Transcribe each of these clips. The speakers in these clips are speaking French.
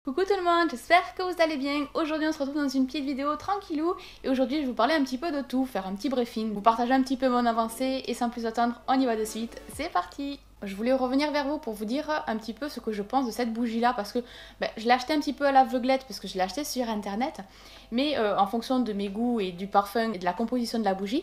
Coucou tout le monde, j'espère que vous allez bien. Aujourd'hui on se retrouve dans une petite vidéo tranquillou et aujourd'hui je vais vous parler un petit peu de tout, faire un petit briefing, vous partager un petit peu mon avancée et sans plus attendre, on y va de suite, c'est parti. Je voulais revenir vers vous pour vous dire un petit peu ce que je pense de cette bougie là parce que je l'ai acheté un petit peu à l'aveuglette parce que je l'ai acheté sur internet mais en fonction de mes goûts et du parfum et de la composition de la bougie,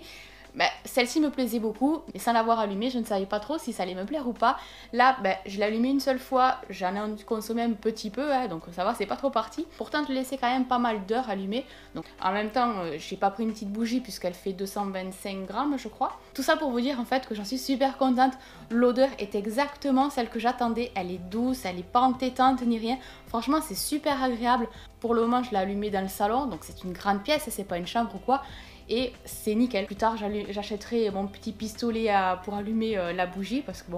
celle-ci me plaisait beaucoup, mais sans l'avoir allumée, je ne savais pas trop si ça allait me plaire ou pas. Là, je l'ai allumée une seule fois, j'en ai consommé un petit peu, donc ça va, c'est pas trop parti. Pourtant, je l'ai laissé quand même pas mal d'heures allumée. Donc, en même temps, j'ai pas pris une petite bougie puisqu'elle fait 225 grammes, je crois. Tout ça pour vous dire en fait que j'en suis super contente. L'odeur est exactement celle que j'attendais. Elle est douce, elle est pas entêtante ni rien. Franchement, c'est super agréable. Pour le moment, je l'ai allumée dans le salon, donc c'est une grande pièce, c'est pas une chambre ou quoi. Et c'est nickel. Plus tard j'achèterai mon petit pistolet pour allumer la bougie parce que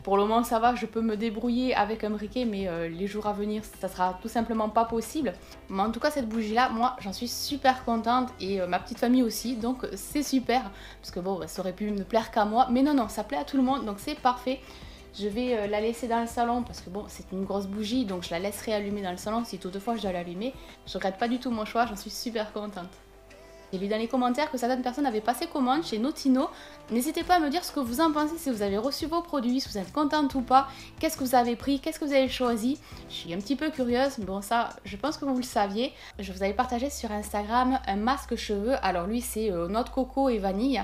pour le moment ça va, je peux me débrouiller avec un briquet, mais les jours à venir ça sera tout simplement pas possible. Mais en tout cas cette bougie là, moi j'en suis super contente et ma petite famille aussi, donc c'est super parce que ça aurait pu me plaire qu'à moi, mais non, ça plaît à tout le monde, donc c'est parfait. Je vais la laisser dans le salon parce que c'est une grosse bougie, donc je la laisserai allumer dans le salon si toutefois je dois l'allumer. Je regrette pas du tout mon choix, j'en suis super contente. J'ai lu dans les commentaires que certaines personnes avaient passé commande chez Notino. N'hésitez pas à me dire ce que vous en pensez, si vous avez reçu vos produits, si vous êtes contente ou pas, qu'est-ce que vous avez pris, qu'est-ce que vous avez choisi. Je suis un petit peu curieuse, mais bon ça, je pense que vous le saviez. Je vous avais partagé sur Instagram un masque cheveux, alors lui c'est noix de coco et vanille.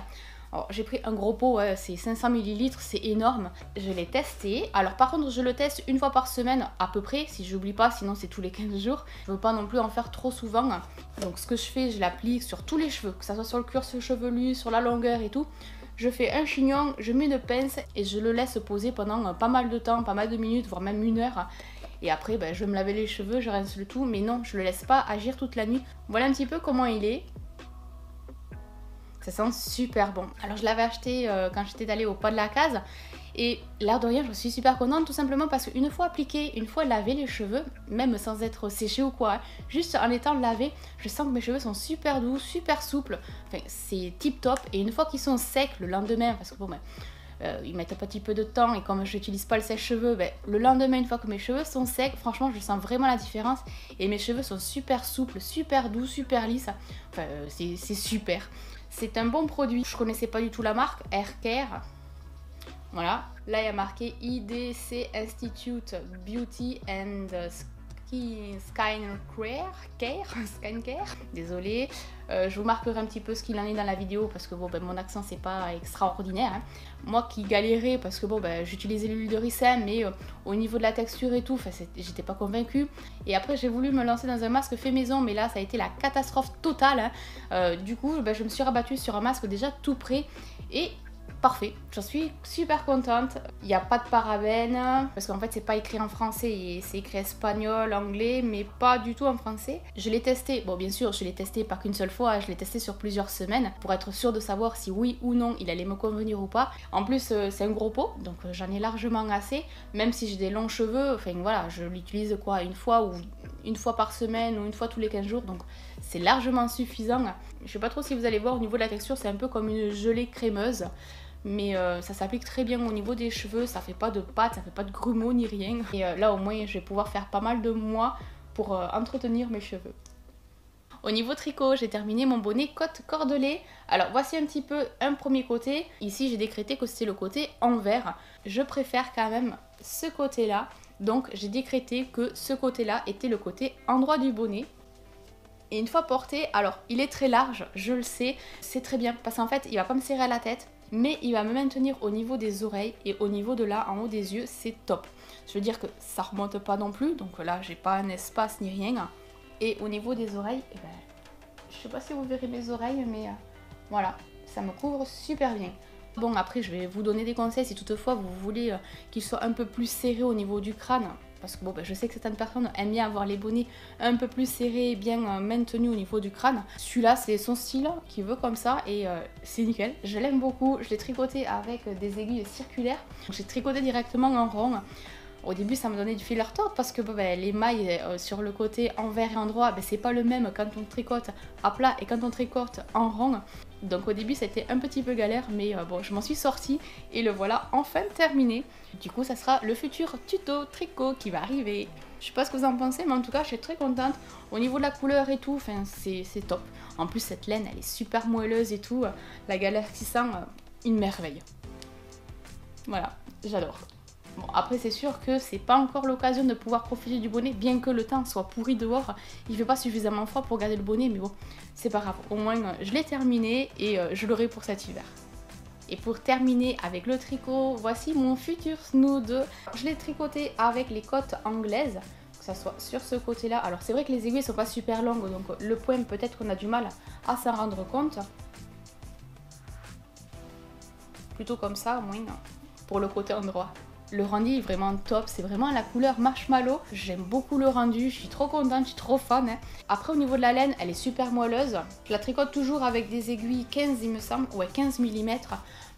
J'ai pris un gros pot, c'est 500 ml, c'est énorme. Je l'ai testé. Alors par contre je le teste une fois par semaine à peu près, si j'oublie pas, sinon c'est tous les 15 jours. Je veux pas non plus en faire trop souvent. Donc ce que je fais, je l'applique sur tous les cheveux, que ça soit sur le cuir chevelu, sur la longueur et tout. Je fais un chignon, je mets une pince et je le laisse poser pendant pas mal de temps, pas mal de minutes, voire même une heure. Et après je vais me laver les cheveux, je rince le tout, mais non, je le laisse pas agir toute la nuit. Voilà un petit peu comment il est. Ça sent super bon. Alors je l'avais acheté quand j'étais allée au pas de la case. Et l'air de rien, je suis super contente tout simplement parce qu'une fois appliqué, une fois lavé les cheveux, même sans être séché ou quoi, juste en étant lavé, je sens que mes cheveux sont super doux, super souples. Enfin, c'est tip top. Et une fois qu'ils sont secs le lendemain, parce que ils mettent un petit peu de temps et comme je n'utilise pas le sèche-cheveux, le lendemain, une fois que mes cheveux sont secs, franchement je sens vraiment la différence et mes cheveux sont super souples, super doux, super lisses. Enfin, c'est super. C'est un bon produit. Je connaissais pas du tout la marque, Haircare. Voilà. Là, il y a marqué IDC Institute Beauty and Skincare. Désolée. Je vous marquerai un petit peu ce qu'il en est dans la vidéo parce que mon accent c'est pas extraordinaire. Moi qui galérais parce que j'utilisais l'huile de ricin, mais au niveau de la texture et tout, j'étais pas convaincue. Et après j'ai voulu me lancer dans un masque fait maison, mais là ça a été la catastrophe totale. Du coup je me suis rabattue sur un masque déjà tout prêt et parfait, j'en suis super contente. Il n'y a pas de parabènes parce qu'en fait c'est pas écrit en français, c'est écrit espagnol, anglais, mais pas du tout en français. Je l'ai testé, bien sûr je l'ai testé pas qu'une seule fois, je l'ai testé sur plusieurs semaines pour être sûre de savoir si oui ou non il allait me convenir ou pas. En plus c'est un gros pot, donc j'en ai largement assez, même si j'ai des longs cheveux, enfin voilà, je l'utilise une fois par semaine ou une fois tous les 15 jours, donc c'est largement suffisant. Je sais pas trop si vous allez voir au niveau de la texture, c'est un peu comme une gelée crémeuse. Mais ça s'applique très bien au niveau des cheveux, ça fait pas de pâte, ça fait pas de grumeaux ni rien. Et là au moins je vais pouvoir faire pas mal de mois pour entretenir mes cheveux. Au niveau tricot, j'ai terminé mon bonnet côte cordelée. Alors voici un petit peu un premier côté. Ici j'ai décrété que c'était le côté envers. Je préfère quand même ce côté là. Donc j'ai décrété que ce côté là était le côté endroit du bonnet. Et une fois porté, alors il est très large, je le sais, c'est très bien parce qu'en fait il va pas me serrer à la tête, mais il va me maintenir au niveau des oreilles et au niveau de là, en haut des yeux, c'est top. Je veux dire que ça remonte pas non plus, donc là j'ai pas un espace ni rien. Et au niveau des oreilles, je sais pas si vous verrez mes oreilles, mais voilà, ça me couvre super bien. Bon après je vais vous donner des conseils si toutefois vous voulez qu'il soit un peu plus serré au niveau du crâne. Parce que je sais que certaines personnes aiment bien avoir les bonnets un peu plus serrés, bien maintenus au niveau du crâne. Celui-là, c'est son style qui veut comme ça et c'est nickel. Je l'aime beaucoup. Je l'ai tricoté avec des aiguilles circulaires. J'ai tricoté directement en rond. Au début, ça me donnait du fil à retordre parce que les mailles sur le côté envers et endroit, c'est pas le même quand on tricote à plat et quand on tricote en rond. Donc au début, c'était un petit peu galère, mais je m'en suis sortie et le voilà enfin terminé. Du coup, ça sera le futur tuto tricot qui va arriver. Je sais pas ce que vous en pensez, mais en tout cas, je suis très contente. Au niveau de la couleur et tout, enfin, c'est top. En plus, cette laine, elle est super moelleuse et tout. La Galaxy 100, une merveille. Voilà, j'adore. Bon, après, c'est sûr que c'est pas encore l'occasion de pouvoir profiter du bonnet, bien que le temps soit pourri dehors. Il fait pas suffisamment froid pour garder le bonnet, mais bon, c'est pas grave. Au moins, je l'ai terminé et je l'aurai pour cet hiver. Et pour terminer avec le tricot, voici mon futur snood. Je l'ai tricoté avec les côtes anglaises, que ça soit sur ce côté-là. Alors c'est vrai que les aiguilles sont pas super longues, donc le point peut-être qu'on a du mal à s'en rendre compte. Plutôt comme ça, au moins, pour le côté endroit. Le rendu est vraiment top, c'est vraiment la couleur marshmallow. J'aime beaucoup le rendu, je suis trop contente, je suis trop fan. Après au niveau de la laine, elle est super moelleuse. Je la tricote toujours avec des aiguilles 15 il me semble, ouais 15 mm.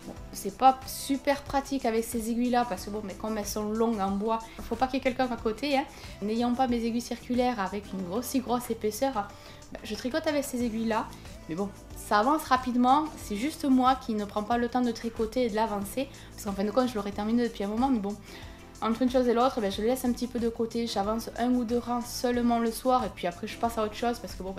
Bon, c'est pas super pratique avec ces aiguilles là parce que bon, mais comme elles sont longues en bois, il faut pas qu'il y ait quelqu'un à côté. N'ayant pas mes aiguilles circulaires avec une aussi grosse épaisseur, je tricote avec ces aiguilles là. Mais bon, ça avance rapidement, c'est juste moi qui ne prends pas le temps de tricoter et de l'avancer, parce qu'en fin de compte je l'aurais terminé depuis un moment, mais bon, entre une chose et l'autre, je le laisse un petit peu de côté, j'avance 1 ou 2 rangs seulement le soir, et puis après je passe à autre chose, parce que bon,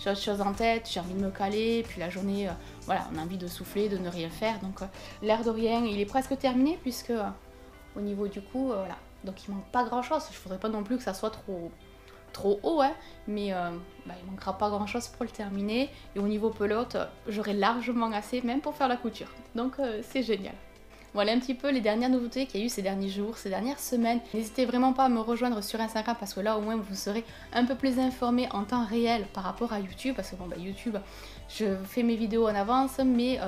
j'ai autre chose en tête, j'ai envie de me caler, puis la journée, voilà, on a envie de souffler, de ne rien faire, donc l'air de rien, il est presque terminé, puisque au niveau du cou, voilà, donc il manque pas grand chose, je faudrait pas non plus que ça soit trop haut, hein, mais il manquera pas grand chose pour le terminer. Et au niveau pelote, j'aurai largement assez même pour faire la couture. Donc c'est génial. Voilà un petit peu les dernières nouveautés qu'il y a eu ces derniers jours, ces dernières semaines. N'hésitez vraiment pas à me rejoindre sur Instagram parce que là au moins vous serez un peu plus informés en temps réel par rapport à YouTube. Parce que bon, YouTube, je fais mes vidéos en avance, mais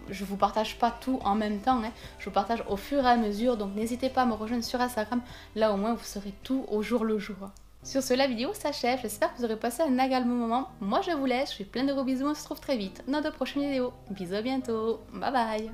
je vous partage pas tout en même temps. Hein. Je vous partage au fur et à mesure, donc n'hésitez pas à me rejoindre sur Instagram. Là au moins vous serez tout au jour le jour. Sur ce, la vidéo s'achève, j'espère que vous aurez passé un agréable moment. Moi je vous laisse, je fais plein de gros bisous, on se retrouve très vite dans de prochaines vidéos. Bisous, à bientôt, bye bye.